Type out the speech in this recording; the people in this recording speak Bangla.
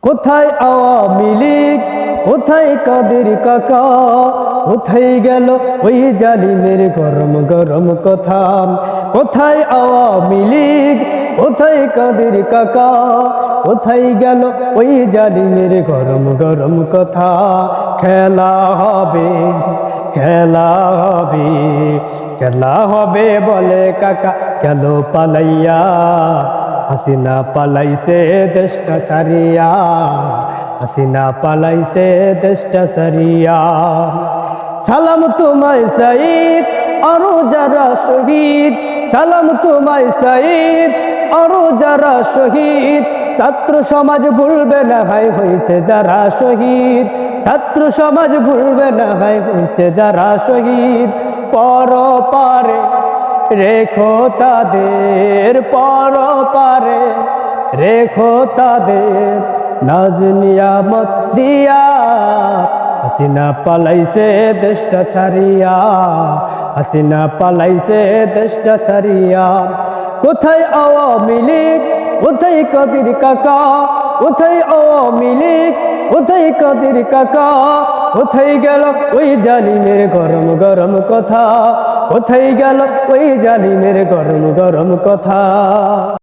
কোথায় আওয়ামী লীগ, কোথায় কাদের কাকা, কোথায় গেল ওই জালিমের গরম গরম কথা। কোথায় আওয়ামী লীগ, কোথায় কাদের কাকা, কোথায় গেল ওই জালিমের গরম গরম কথা। খেলা হবে, খেলা হবে, খেলা হবে বলে কাকা গেল পালাইয়া। হাসিনা পালাইছে দেশটা ছাড়িয়া, হাসিনা পালাইছে দেশটা ছাড়িয়া। সালাম তোমায় সাইদ আরো যারা শহীদ, সালাম তোমায় সাইদ আরো যারা শহীদ। ছাত্র সমাজ ভুলবে না ভাই হয়েছে যারা শহীদ, ছাত্র সমাজ ভুলবে না ভাই হয়েছে যারা শহীদ। পরপারে রেখো তাদের, পরপারে রেখো তাদের নাজ নিয়ামত দিয়া। হাসিনা পালাইছে দেশটা ছাড়িয়া, হাসিনা পালাইছে দেশটা ছাড়িয়া। কোথায় আওয়ামী লীগ, কোথায় কাদের কাকা, কোথায় আওয়ামী লীগ, কোথায় কাদের কাকা, কোথায় গেল ওই জালিমের গরম গরম কথা, কোথায় গেল ওই জালিমের গরম গরম কথা।